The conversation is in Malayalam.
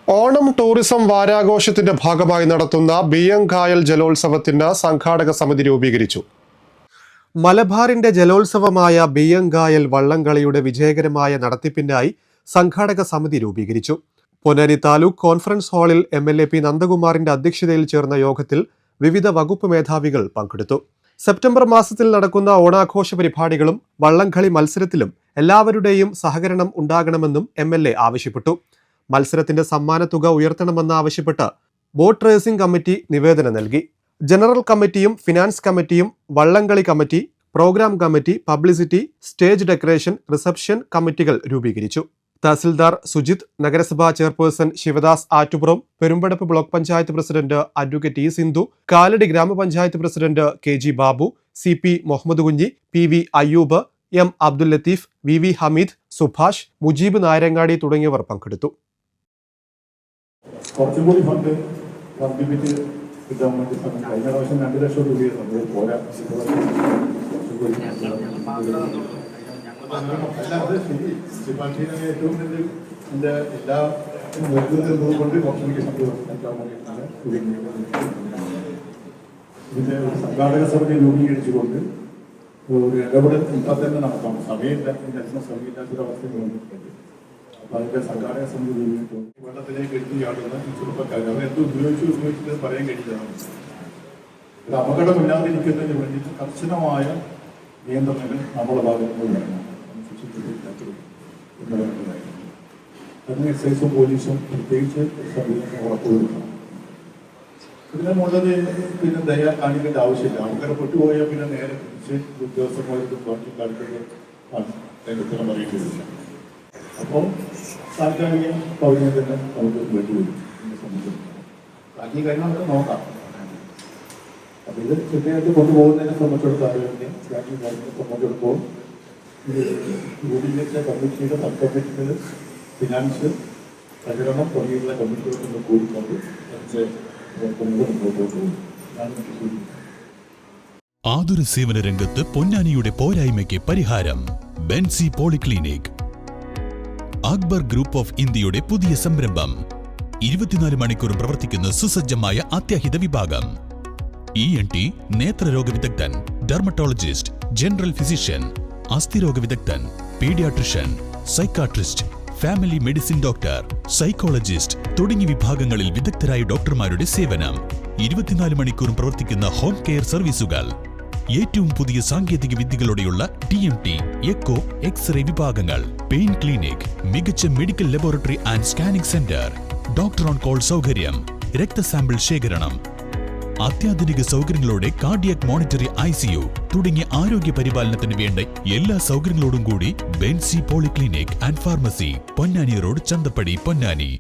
ഓണം ടൂറിസം വാരാഘോഷത്തിന്റെ ഭാഗമായി നടത്തുന്ന ബിയ്യംകായൽ ജലോത്സവത്തിന് സംഘാടക സമിതി രൂപീകരിച്ചു. മലബാറിന്റെ ജലോത്സവമായ ബിയ്യംകായൽ വള്ളംകളിയുടെ വിജയകരമായ നടത്തിപ്പിനായി സംഘാടക സമിതി രൂപീകരിച്ചു. പൊന്നാനി താലൂക്ക് കോൺഫറൻസ് ഹാളിൽ MLA P. നന്ദകുമാറിന്റെ അധ്യക്ഷതയിൽ ചേർന്ന യോഗത്തിൽ വിവിധ വകുപ്പ് മേധാവികൾ പങ്കെടുത്തു. സെപ്റ്റംബർ മാസത്തിൽ നടക്കുന്ന ഓണാഘോഷ പരിപാടികളും വള്ളംകളി മത്സരത്തിലും എല്ലാവരുടെയും സഹകരണം ഉണ്ടാകണമെന്നും MLA ആവശ്യപ്പെട്ടു. മത്സരത്തിന്റെ സമ്മാനത്തുക ഉയർത്തണമെന്നാവശ്യപ്പെട്ട് ബോട്ട് റേസിംഗ് കമ്മിറ്റി നിവേദനം നൽകി. ജനറൽ കമ്മിറ്റിയും ഫിനാൻസ് കമ്മിറ്റിയും വള്ളംകളി committee, programme committee, publicity, stage decoration, reception കമ്മിറ്റികൾ രൂപീകരിച്ചു. തഹസിൽദാർ സുജിത്, നഗരസഭാ chairperson Shivadas Attupuram, Perumpadappu block panchayat president advocate E. Sindhu, Kaladi ഗ്രാമപഞ്ചായത്ത് president KG Babu, CP Muhammad Kunhi, PV Ayyub, M. Abdul Latheef, VV Hameed, Subhash, Mujeeb Nayarangadi തുടങ്ങിയവർ പങ്കെടുത്തു. കുറച്ചും കൂടി ഫണ്ട് വർദ്ധിപ്പിച്ച് കിട്ടാൻ വേണ്ടി കഴിഞ്ഞ പ്രാവശ്യം 2 ലക്ഷം രൂപയായിരുന്നു. പോരാ, അല്ലാതെ ശരി ശിവാജിനെ ഏറ്റവും വലിയ എൻ്റെ എല്ലാ കൊണ്ട് കുറച്ചുകൂടി സംഘടിക്കാൻ വേണ്ടിയിട്ടാണ് ഇതിൻ്റെ ഒരു സംഘാടക സമിതി രൂപീകരിച്ചുകൊണ്ട് ഒരു ഇടപെടൽ ഇപ്പം തന്നെ നടത്താം. സമയമില്ലാത്ത സമയമില്ലാത്തൊരവസ്ഥ വന്നിട്ടുണ്ട്. അപ്പോൾ അതിൻ്റെ സംഘാടക സമിതി രൂപീകരിച്ചു വെള്ളത്തിലേക്ക് എടുത്തു ചാടുന്ന ചെറുപ്പക്കാർ അവരെന്ത് ഉപയോഗിച്ചിട്ട് പറയാൻ കഴിയില്ല. ഒരു അപകടമില്ലാതിരിക്കുന്നതിന് വേണ്ടിയിട്ട് കർശനമായ നിയന്ത്രണങ്ങൾ നമ്മുടെ ഭാഗത്തുനിന്ന് വേണം. അതിന് എക്സൈസും പോലീസും പ്രത്യേകിച്ച് ഉറപ്പുവരുത്തണം. ഇതിനെ മുള്ളത് പിന്നെ ദയ കാണിക്കേണ്ട ആവശ്യമില്ല. ആൾക്കാരെ പെട്ടുപോയാൽ പിന്നെ നേരെ തിരിച്ച് ഉദ്യോഗസ്ഥന്മാർക്ക് ബാക്കി കാണിക്കുന്നത് രംഗത്തിന് പറയേണ്ടി വരില്ല. അപ്പോൾ താൽക്കാലിക പൗരനെ തന്നെ നമുക്ക് വേണ്ടിവരും. എന്നെ സംബന്ധിച്ചിടത്തോളം ബാക്കി കാര്യങ്ങളൊക്കെ നോക്കാം. അപ്പം ഇത് കൃത്യമായിട്ട് കൊണ്ടുപോകുന്നതിനെ സംബന്ധിച്ചിടത്തോളം ബാക്കി കാര്യങ്ങളെ സംബന്ധിച്ചിടത്തോളം രൂപീകരിച്ച കമ്മിറ്റിയുടെ സബ് കമ്മിറ്റികൾ, ഫിനാൻസ്, പ്രചരണം തുടങ്ങിയുള്ള കമ്മിറ്റികളൊക്കെ കൂടിക്കൊണ്ട് ആതുര സേവന രംഗത്ത് പൊന്നാനിയുടെ പോരായ്മയ്ക്ക് പരിഹാരം. Benzy polyclinic, Akbar group of ഇന്ത്യയുടെ പുതിയ സംരംഭം. 24 മണിക്കൂർ പ്രവർത്തിക്കുന്ന സുസജ്ജമായ അത്യാഹിത വിഭാഗം. ENT, നേത്രരോഗ വിദഗ്ധൻ, ഡെർമറ്റോളജിസ്റ്റ്, ജനറൽ ഫിസിഷ്യൻ, അസ്ഥിരോഗ വിദഗ്ധൻ, paediatrician, psychiatrist, family medicine doctor, psychologist തുടങ്ങിയ വിഭാഗങ്ങളിൽ വിദഗ്ധരായ ഡോക്ടർമാരുടെ സേവനം. 24 മണിക്കൂറും പ്രവർത്തിക്കുന്ന ഹോം കെയർ സർവീസുകൾ. ഏറ്റവും പുതിയ സാങ്കേതിക വിദ്യകളോടെയുള്ള TMT, എക്കോ, എക്സ്റേ വിഭാഗങ്ങൾ. പെയിൻ ക്ലിനിക്, മികച്ച medical laboratory and scanning centre, doctor on call സൗകര്യം, രക്തസാമ്പിൾ ശേഖരണം, അത്യാധുനിക സൗകര്യങ്ങളോടെ കാർഡിയാക് മോണിറ്ററി ICU തുടങ്ങിയ ആരോഗ്യ പരിപാലനത്തിന് വേണ്ട എല്ലാ സൗകര്യങ്ങളോടും കൂടി Benzy polyclinic and pharmacy, Ponnani road, Chanthappadi, Ponnani.